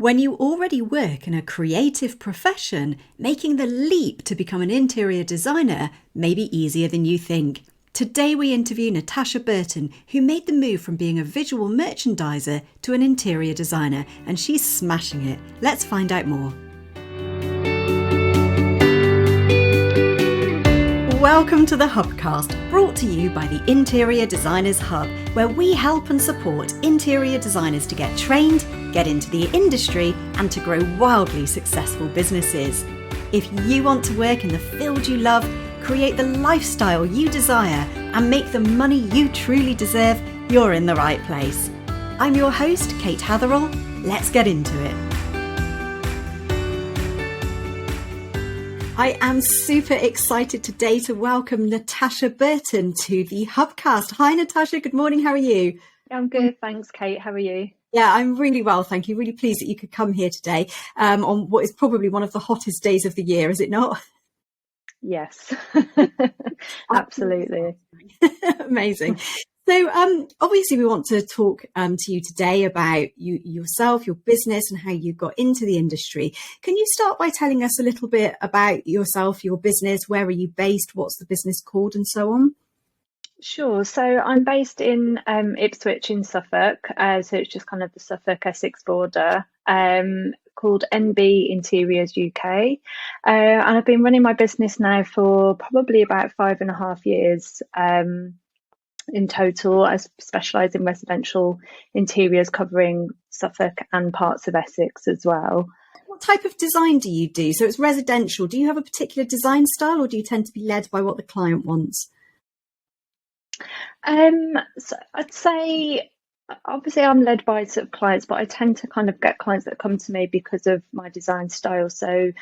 When you already work in a creative profession, making the leap to become an interior designer may be easier than you think. Today we interview Natasha Burton, who made the move from being a visual merchandiser to an interior designer, and she's smashing it. Let's find out more. Welcome to the Hubcast, brought to you by the Interior Designers Hub, where we help and support interior designers to get trained, get into the industry, and to grow wildly successful businesses. If you want to work in the field you love, create the lifestyle you desire, and make the money you truly deserve, you're in the right place. I'm your host, Kate Hatherall. Let's get into it. I am super excited today to welcome Natasha Burton to the Hubcast. Hi, Natasha. Good morning. How are you? I'm good. Thanks, Kate. How are you? Yeah, I'm really well, thank you. Really pleased that you could come here today on what is probably one of the hottest days of the year, is it not? Yes, absolutely. Amazing. So obviously we want to talk to you today about yourself, your business, and how you got into the industry. Can you start by telling us a little bit about yourself, your business? Where are you based? What's the business called, and so on? Sure. So I'm based in Ipswich in Suffolk. So it's just kind of the Suffolk-Essex border. Called NB Interiors UK. And I've been running my business now for probably about 5.5 years. In total, I specialise in residential interiors covering Suffolk and parts of Essex as well. What type of design do you do? So it's residential. Do you have a particular design style, or do you tend to be led by what the client wants? So I'd say, obviously I'm led by sort of clients, but I tend to kind of get clients that come to me because of my design style. So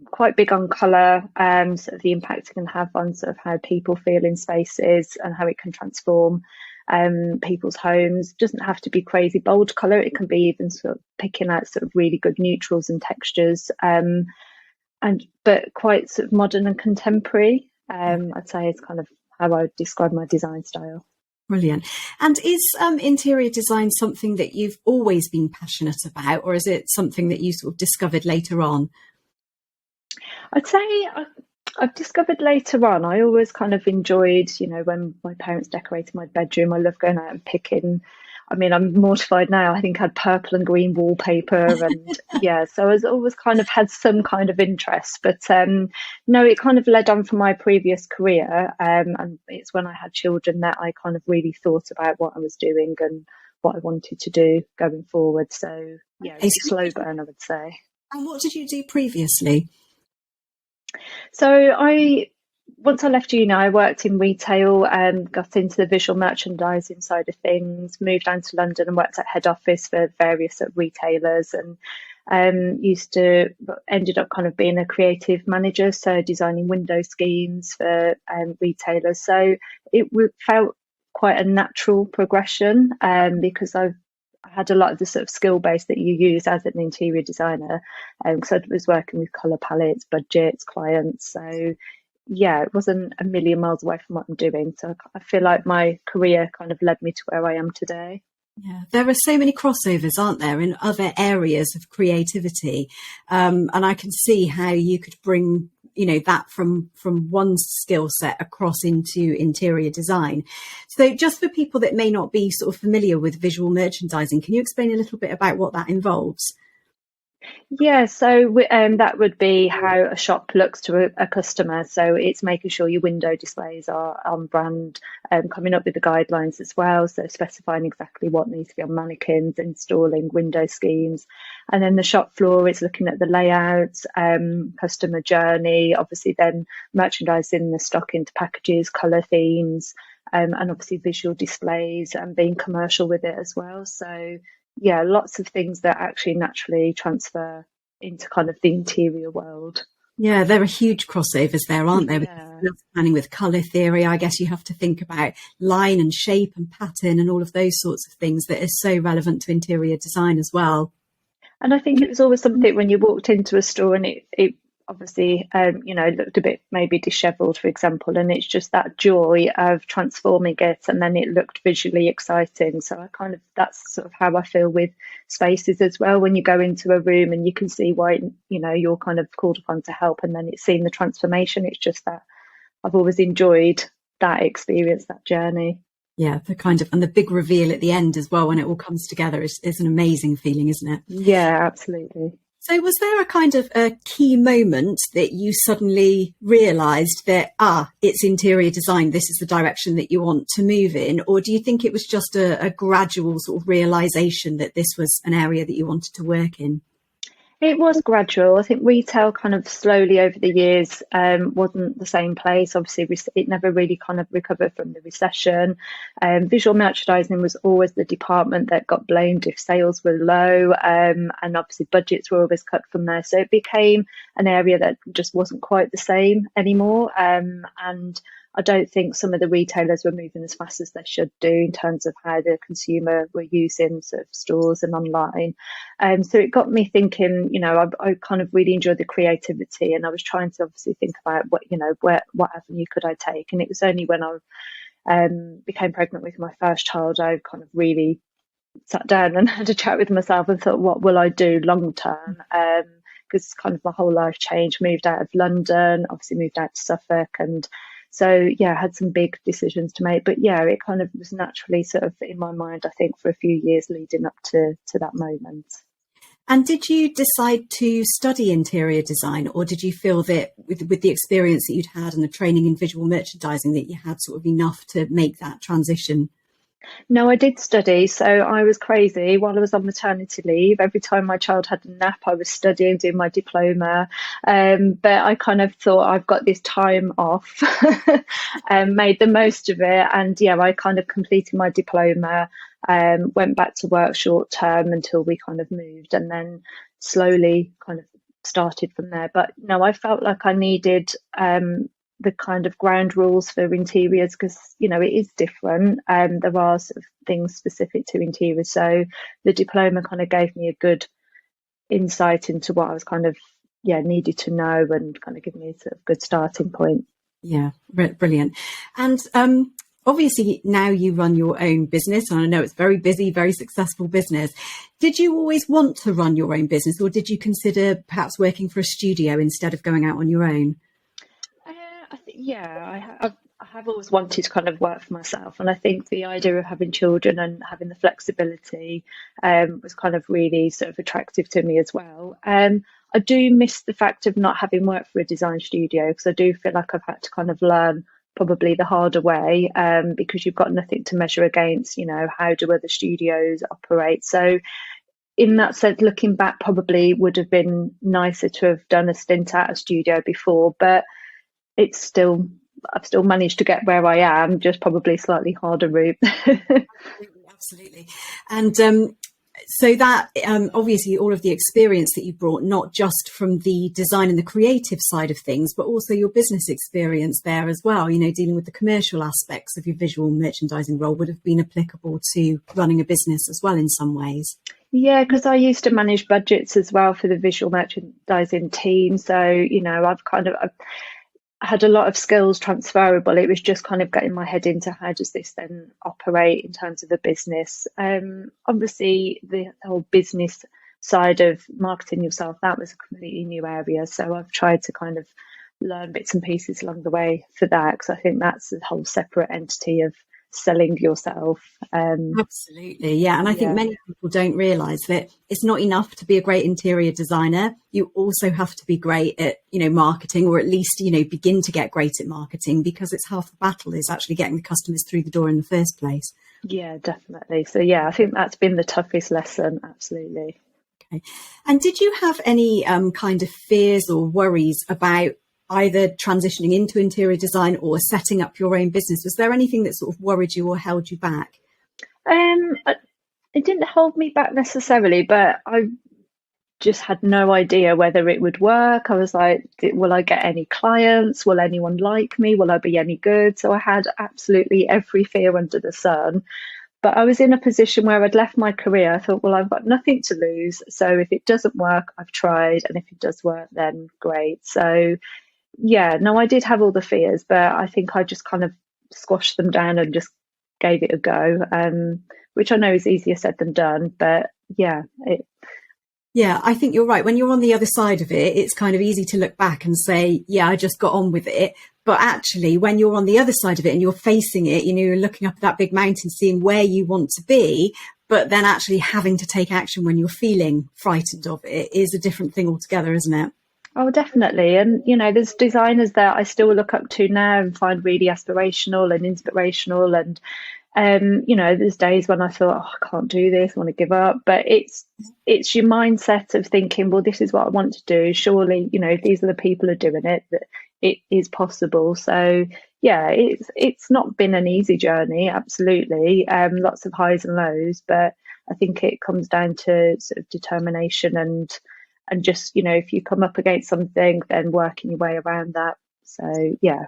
quite big on colour, sort of the impact it can have on sort of how people feel in spaces and how it can transform people's homes. It doesn't have to be crazy bold colour. It can be even sort of picking out sort of really good neutrals and textures, but quite sort of modern and contemporary. I'd say it's kind of how I would describe my design style. Brilliant. And is interior design something that you've always been passionate about, or is it something that you sort of discovered later on? I'd say I've discovered later on. I always kind of enjoyed, when my parents decorated my bedroom. I love going out and picking. I mean, I'm mortified now. I think I had purple and green wallpaper, and yeah, so I was always kind of had some kind of interest. But no, it kind of led on from my previous career, and it's when I had children that I kind of really thought about what I was doing and what I wanted to do going forward. So yeah, it's a slow burn, I would say. And what did you do previously? So once I left uni, I worked in retail and got into the visual merchandising side of things, moved down to London and worked at head office for various sort of retailers, and ended up kind of being a creative manager, so designing window schemes for retailers. So it felt quite a natural progression because I had a lot of the sort of skill base that you use as an interior designer, because I was working with colour palettes, budgets, clients. So yeah, it wasn't a million miles away from what I'm doing. So I feel like my career kind of led me to where I am today. Yeah, there are so many crossovers, aren't there, in other areas of creativity, and I can see how you could bring that from one skill set across into interior design. So just for people that may not be sort of familiar with visual merchandising, can you explain a little bit about what that involves? Yeah, so that would be how a shop looks to a customer. So it's making sure your window displays are on brand, coming up with the guidelines as well. So specifying exactly what needs to be on mannequins, installing window schemes. And then the shop floor is looking at the layouts, customer journey, obviously then merchandising the stock into packages, colour themes, and obviously visual displays and being commercial with it as well. So yeah, lots of things that actually naturally transfer into kind of the interior world. Yeah, there are huge crossovers there, aren't there? Yeah. With planning, with colour theory, I guess you have to think about line and shape and pattern and all of those sorts of things that is so relevant to interior design as well. And I think it was always something when you walked into a store and obviously, looked a bit maybe dishevelled, for example, and it's just that joy of transforming it, and then it looked visually exciting. So that's sort of how I feel with spaces as well. When you go into a room and you can see why, you're kind of called upon to help, and then it's seeing the transformation. It's just that I've always enjoyed that experience, that journey. Yeah, and the big reveal at the end as well, when it all comes together, is an amazing feeling, isn't it? Yeah, absolutely. So was there a kind of a key moment that you suddenly realised that, it's interior design, this is the direction that you want to move in? Or do you think it was just a gradual sort of realisation that this was an area that you wanted to work in? It was gradual. I think retail kind of slowly over the years wasn't the same place. Obviously, it never really kind of recovered from the recession. Visual merchandising was always the department that got blamed if sales were low, and obviously budgets were always cut from there. So it became an area that just wasn't quite the same anymore. And I don't think some of the retailers were moving as fast as they should do in terms of how the consumer were using sort of stores and online. So it got me thinking, I kind of really enjoyed the creativity, and I was trying to obviously think about what avenue could I take. And it was only when I became pregnant with my first child, I kind of really sat down and had a chat with myself and thought, what will I do long term? Because kind of my whole life changed, moved out of London, obviously moved out to Suffolk, and so, I had some big decisions to make. But it kind of was naturally sort of in my mind, I think, for a few years leading up to that moment. And did you decide to study interior design, or did you feel that with the experience that you'd had and the training in visual merchandising that you had sort of enough to make that transition? No, I did study. So I was crazy while I was on maternity leave. Every time my child had a nap, I was studying, doing my diploma. But I kind of thought I've got this time off and made the most of it. And I kind of completed my diploma, went back to work short term until we kind of moved, and then slowly kind of started from there. But no, I felt like I needed the kind of ground rules for interiors, because it is different, and there are sort of things specific to interiors. So the diploma kind of gave me a good insight into what I was kind of needed to know, and kind of give me a sort of good starting point. Yeah, brilliant. And obviously now you run your own business, and I know it's very busy, very successful business. Did you always want to run your own business, or did you consider perhaps working for a studio instead of going out on your own? I have always wanted to kind of work for myself, and I think the idea of having children and having the flexibility was kind of really sort of attractive to me as well. I do miss the fact of not having worked for a design studio, because I do feel like I've had to kind of learn probably the harder way, because you've got nothing to measure against, how do other studios operate. So in that sense, looking back, probably would have been nicer to have done a stint at a studio before, but I've still managed to get where I am, just probably slightly harder route. Absolutely. And so that obviously all of the experience that you brought, not just from the design and the creative side of things, but also your business experience there as well, dealing with the commercial aspects of your visual merchandising role would have been applicable to running a business as well in some ways. Yeah, because I used to manage budgets as well for the visual merchandising team. So, I've had a lot of skills transferable. It was just kind of getting my head into how does this then operate in terms of a business. Obviously, the whole business side of marketing yourself, that was a completely new area. So I've tried to kind of learn bits and pieces along the way for that, because I think that's a whole separate entity of selling yourself. Absolutely, yeah. And I think many people don't realise that it's not enough to be a great interior designer. You also have to be great at, marketing, or at least, begin to get great at marketing, because it's half the battle is actually getting the customers through the door in the first place. Yeah, definitely. So I think that's been the toughest lesson. Absolutely. Okay. And did you have any kind of fears or worries about either transitioning into interior design or setting up your own business? Was there anything that sort of worried you or held you back? It didn't hold me back necessarily, but I just had no idea whether it would work. I was like, will I get any clients? Will anyone like me? Will I be any good? So I had absolutely every fear under the sun. But I was in a position where I'd left my career. I thought, well, I've got nothing to lose. So if it doesn't work, I've tried. And if it does work, then great. So yeah, no, I did have all the fears, but I think I just kind of squashed them down and just gave it a go, which I know is easier said than done. But yeah, Yeah, I think you're right. When you're on the other side of it, it's kind of easy to look back and say, yeah, I just got on with it. But actually, when you're on the other side of it and you're facing it, you're looking up at that big mountain, seeing where you want to be, but then actually having to take action when you're feeling frightened of it is a different thing altogether, isn't it? Oh, definitely. And, there's designers that I still look up to now and find really aspirational and inspirational. And, there's days when I thought, oh, I can't do this, I want to give up. But it's your mindset of thinking, well, this is what I want to do. Surely, if these are the people who are doing it, that it is possible. So, yeah, it's not been an easy journey, absolutely. Lots of highs and lows, but I think it comes down to sort of determination and just, if you come up against something, then working your way around that. So yeah,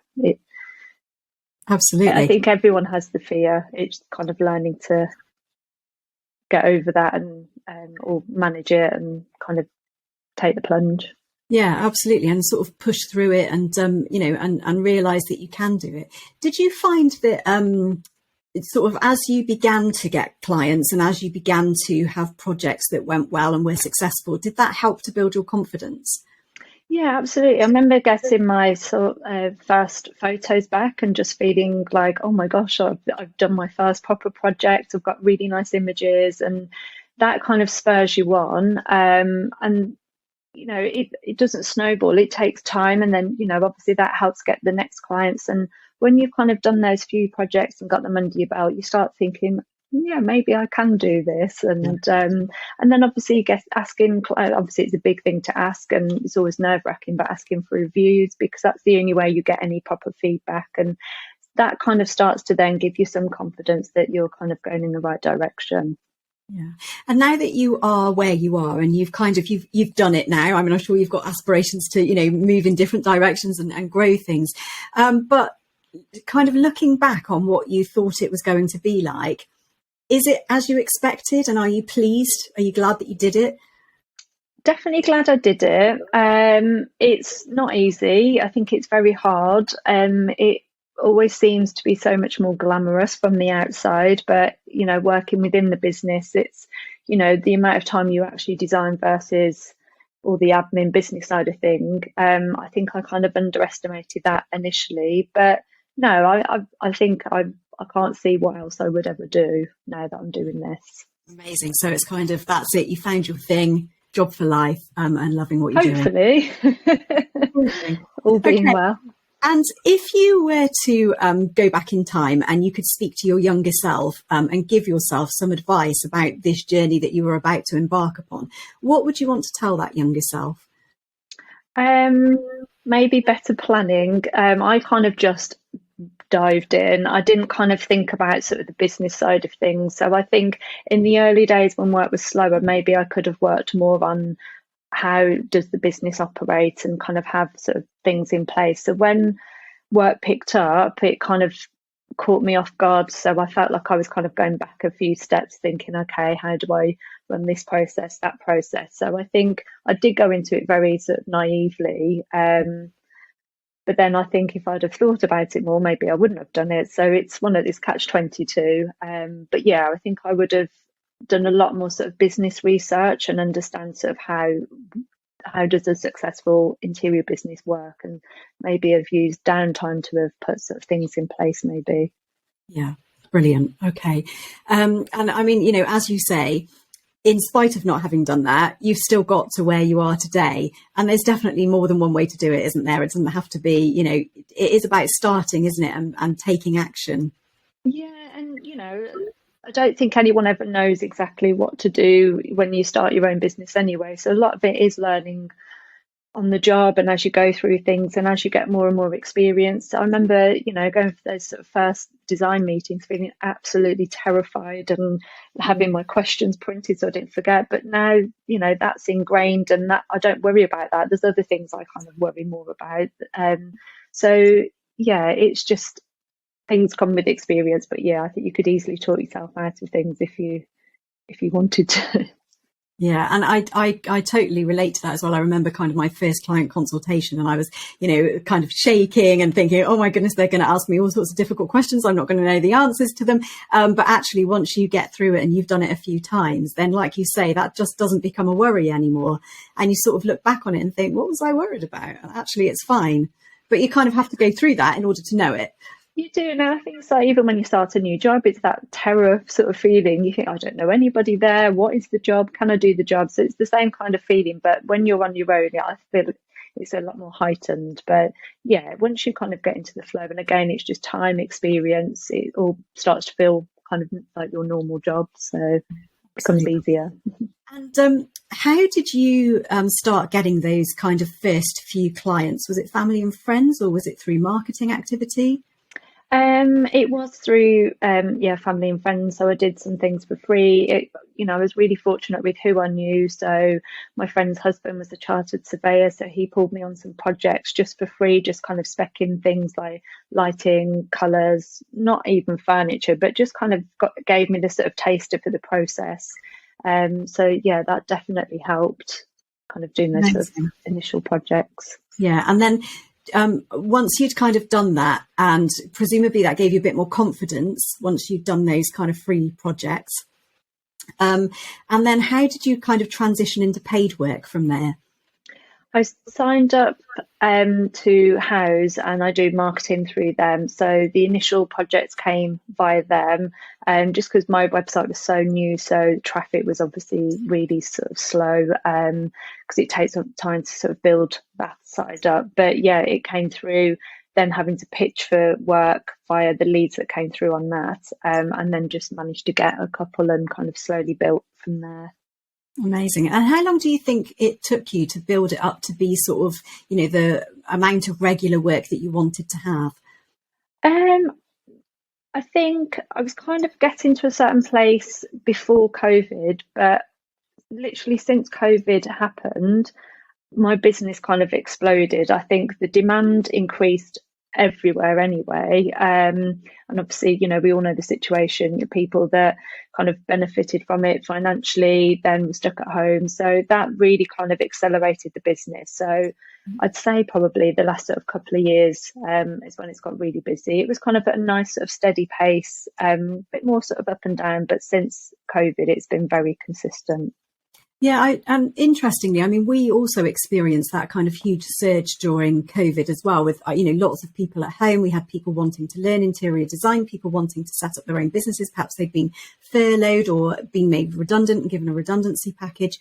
Absolutely. I think everyone has the fear. It's kind of learning to get over that and or manage it and kind of take the plunge. Yeah, absolutely. And sort of push through it and, and realize that you can do it. Did you find that, sort of as you began to get clients and as you began to have projects that went well and were successful, did that help to build your confidence? Yeah, absolutely. I remember getting my first photos back and just feeling like, oh my gosh, I've done my first proper project. I've got really nice images, and that kind of spurs you on. And it doesn't snowball. It takes time, and then obviously that helps get the next clients. And when you've kind of done those few projects and got them under your belt, you start thinking, yeah, maybe I can do this. And then obviously you get asking. Obviously, it's a big thing to ask, and it's always nerve-wracking. But asking for reviews, because that's the only way you get any proper feedback, and that kind of starts to then give you some confidence that you're kind of going in the right direction. Yeah. And now that you are where you are and you've you've done it now, I mean, I'm sure you've got aspirations to, move in different directions and grow things. But kind of looking back on what you thought it was going to be like, is it as you expected? And are you pleased? Are you glad that you did it? Definitely glad I did it. It's not easy. I think it's very hard. It always seems to be so much more glamorous from the outside, but working within the business, it's the amount of time you actually design versus all the admin business side of thing. I think I kind of underestimated that initially, but no, I think I can't see what else I would ever do now that I'm doing this. Amazing. So it's kind of, that's it, you found your thing, job for life, and loving what you're doing. Hopefully. All being well. And if you were to go back in time and you could speak to your younger self and give yourself some advice about this journey that you were about to embark upon, what would you want to tell that younger self? Maybe better planning. I kind of just dived in. I didn't kind of think about sort of the business side of things. So I think in the early days when work was slower, maybe I could have worked more on how does the business operate and kind of have sort of things in place. So when work picked up, it kind of caught me off guard. So I felt like I was kind of going back a few steps thinking, okay, how do I run this process, that process? So I think I did go into it very sort of naively. But then I think if I'd have thought about it more, maybe I wouldn't have done it. So it's one of these catch-22. But yeah, I think I would have done a lot more sort of business research and understand sort of how does a successful interior business work, and maybe have used downtime to have put sort of things in place maybe. Yeah, brilliant. Okay. And I mean, as you say, in spite of not having done that, you've still got to where you are today. And there's definitely more than one way to do it, isn't there? It doesn't have to be, it is about starting, isn't it? And taking action. Yeah. And, I don't think anyone ever knows exactly what to do when you start your own business anyway. So a lot of it is learning on the job and as you go through things and as you get more and more experience. I remember, going for those sort of first design meetings, feeling absolutely terrified and having my questions printed so I didn't forget. But now, that's ingrained, and that I don't worry about that. There's other things I kind of worry more about. So yeah, it's just things come with experience. But yeah, I think you could easily talk yourself out of things if you wanted to. Yeah, and I totally relate to that as well. I remember kind of my first client consultation, and I was, kind of shaking and thinking, oh my goodness, they're going to ask me all sorts of difficult questions. I'm not going to know the answers to them. But actually, once you get through it and you've done it a few times, then like you say, that just doesn't become a worry anymore. And you sort of look back on it and think, what was I worried about? And actually, it's fine. But you kind of have to go through that in order to know it. You do, and I think it's like even when you start a new job, it's that terror sort of feeling. You think, I don't know anybody there. What is the job? Can I do the job? So it's the same kind of feeling. But when you're on your own, yeah, I feel it's a lot more heightened. But yeah, once you kind of get into the flow, and again, it's just time, experience, it all starts to feel kind of like your normal job. So it becomes easier. And how did you start getting those kind of first few clients? Was it family and friends, or was it through marketing activity? It was through family and friends. So I did some things for free. I was really fortunate with who I knew. So my friend's husband was a chartered surveyor, so he pulled me on some projects just for free, just kind of specking things like lighting, colours, not even furniture, but just kind of gave me the sort of taster for the process. So yeah, that definitely helped, kind of doing those sort of initial projects. Yeah, and then once you'd kind of done that, and presumably that gave you a bit more confidence once you'd done those kind of free projects. And then how did you kind of transition into paid work from there? I signed up to House, and I do marketing through them. So the initial projects came via them, just because my website was so new. So traffic was obviously really sort of slow, because it takes some time to sort of build that side up. But yeah, it came through, then having to pitch for work via the leads that came through on that, and then just managed to get a couple and kind of slowly built from there. Amazing. And how long do you think it took you to build it up to be sort of, the amount of regular work that you wanted to have? I think I was kind of getting to a certain place before COVID, but literally since COVID happened, my business kind of exploded. I think the demand increased everywhere anyway. And obviously, we all know the situation, people that kind of benefited from it financially, then were stuck at home. So that really kind of accelerated the business. So I'd say probably the last sort of couple of years is when it's got really busy. It was kind of at a nice sort of steady pace, a bit more sort of up and down, but since COVID, it's been very consistent. Yeah, and interestingly, I mean, we also experienced that kind of huge surge during COVID as well, with, lots of people at home. We had people wanting to learn interior design, people wanting to set up their own businesses. Perhaps they'd been furloughed or been made redundant and given a redundancy package.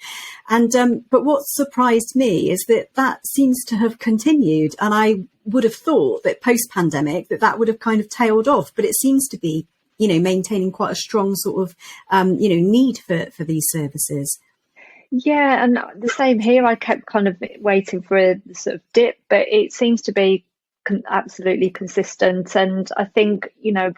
And but what surprised me is that seems to have continued. And I would have thought that post-pandemic that would have kind of tailed off, but it seems to be, maintaining quite a strong sort of, need for these services. Yeah, and the same here. I kept kind of waiting for a sort of dip, but it seems to be absolutely consistent. And I think,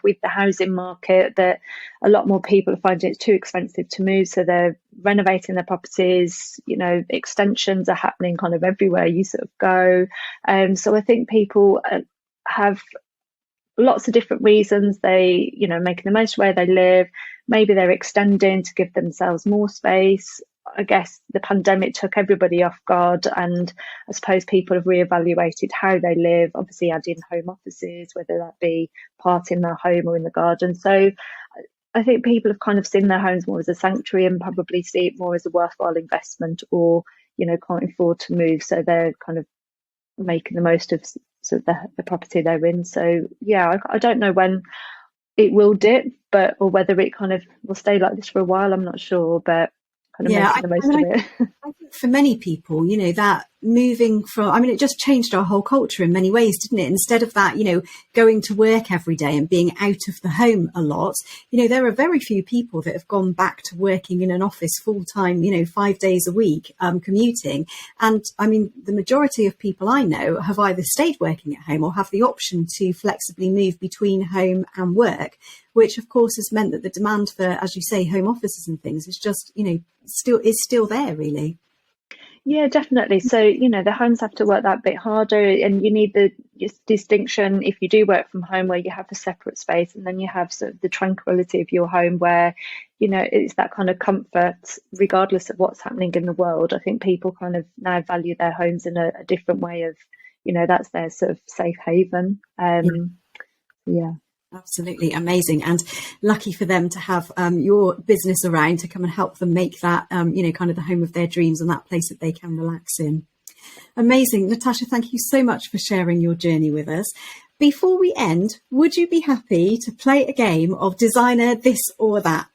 with the housing market, that a lot more people are finding it's too expensive to move, so they're renovating their properties. Extensions are happening kind of everywhere you sort of go. So I think people have lots of different reasons. They, making the most where they live. Maybe they're extending to give themselves more space. I guess the pandemic took everybody off guard, and I suppose people have reevaluated how they live, obviously adding home offices, whether that be part in their home or in the garden. So I think people have kind of seen their homes more as a sanctuary and probably see it more as a worthwhile investment, or, can't afford to move. So they're kind of making the most of sort of the property they're in. So, yeah, I don't know when it will dip, or whether it kind of will stay like this for a while. I'm not sure, but kind of making the most of it. I think for many people, that moving from, it just changed our whole culture in many ways, didn't it? Instead of that, going to work every day and being out of the home a lot, there are very few people that have gone back to working in an office full time, 5 days a week, commuting. And the majority of people I know have either stayed working at home or have the option to flexibly move between home and work, which of course has meant that the demand for, as you say, home offices and things is just, still there really. Yeah, definitely. So, the homes have to work that bit harder, and you need the distinction if you do work from home where you have a separate space, and then you have sort of the tranquility of your home where, it's that kind of comfort regardless of what's happening in the world. I think people kind of now value their homes in a different way of, that's their sort of safe haven. Yeah. Absolutely amazing, and lucky for them to have your business around to come and help them make that kind of the home of their dreams and that place that they can relax in. Amazing. Natasha, thank you so much for sharing your journey with us. Before we end, would you be happy to play a game of designer this or that?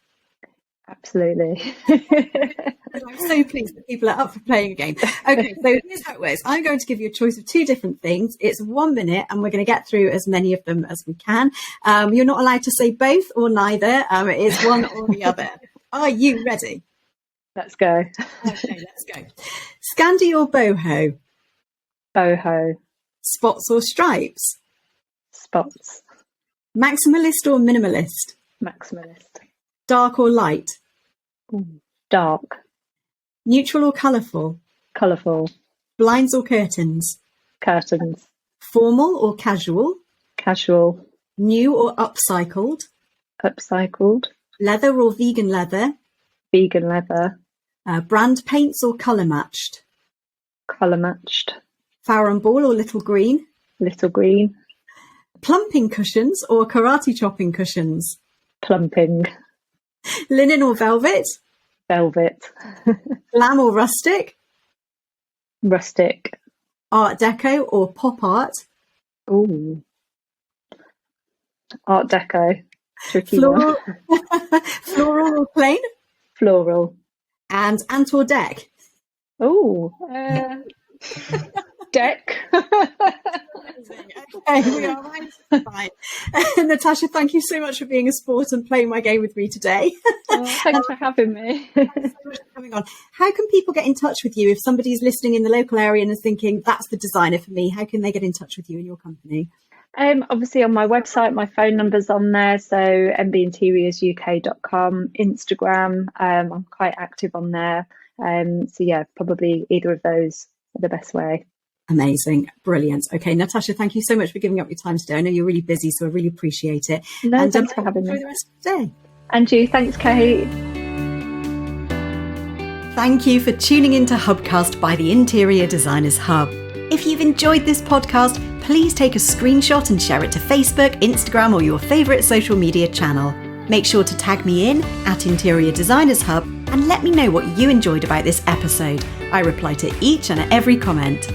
Absolutely. I'm so pleased that people are up for playing a game. Okay, so here's how it works. I'm going to give you a choice of two different things. It's 1 minute and we're going to get through as many of them as we can. You're not allowed to say both or neither. It is one or the other. Are you ready? Let's go. Okay, let's go. Scandi or boho? Boho. Spots or stripes? Spots. Maximalist or minimalist? Maximalist. Dark or light? Dark. Neutral or colourful? Colourful. Blinds or curtains? Curtains. Formal or casual? Casual. New or upcycled? Upcycled. Leather or vegan leather? Vegan leather. Brand paints or colour matched? Colour matched. Farrow ball or little green? Little green. Plumping cushions or karate chopping cushions? Plumping. Linen or velvet? Velvet. Glam or rustic? Rustic. Art deco or pop art? Ooh. Art deco. Tricky Floral, one. floral or plain? Floral. And ant or deck? Ooh. Deck. Okay, we are right. Fine. Natasha, thank you so much for being a sport and playing my game with me today. Thanks for having me. Thanks so much for coming on. How can people get in touch with you if somebody's listening in the local area and is thinking, that's the designer for me? How can they get in touch with you and your company? Obviously on my website, my phone number's on there, so mbinteriorsuk.com, Instagram, I'm quite active on there. So yeah, probably either of those are the best way. Amazing. Brilliant. Okay, Natasha, thank you so much for giving up your time today. I know you're really busy, so I really appreciate it. No, and thanks for having me. Enjoy the rest of the day. And you, thanks, Kate. Thank you for tuning into Hubcast by the Interior Designers Hub. If you've enjoyed this podcast, please take a screenshot and share it to Facebook, Instagram, or your favourite social media channel. Make sure to tag me in at Interior Designers Hub and let me know what you enjoyed about this episode. I reply to each and every comment.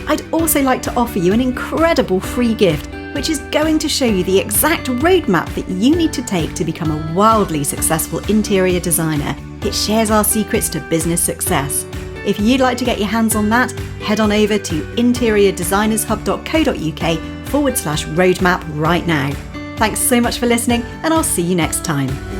I'd also like to offer you an incredible free gift, which is going to show you the exact roadmap that you need to take to become a wildly successful interior designer. It shares our secrets to business success. If you'd like to get your hands on that, head on over to interiordesignershub.co.uk/roadmap right now. Thanks so much for listening, and I'll see you next time.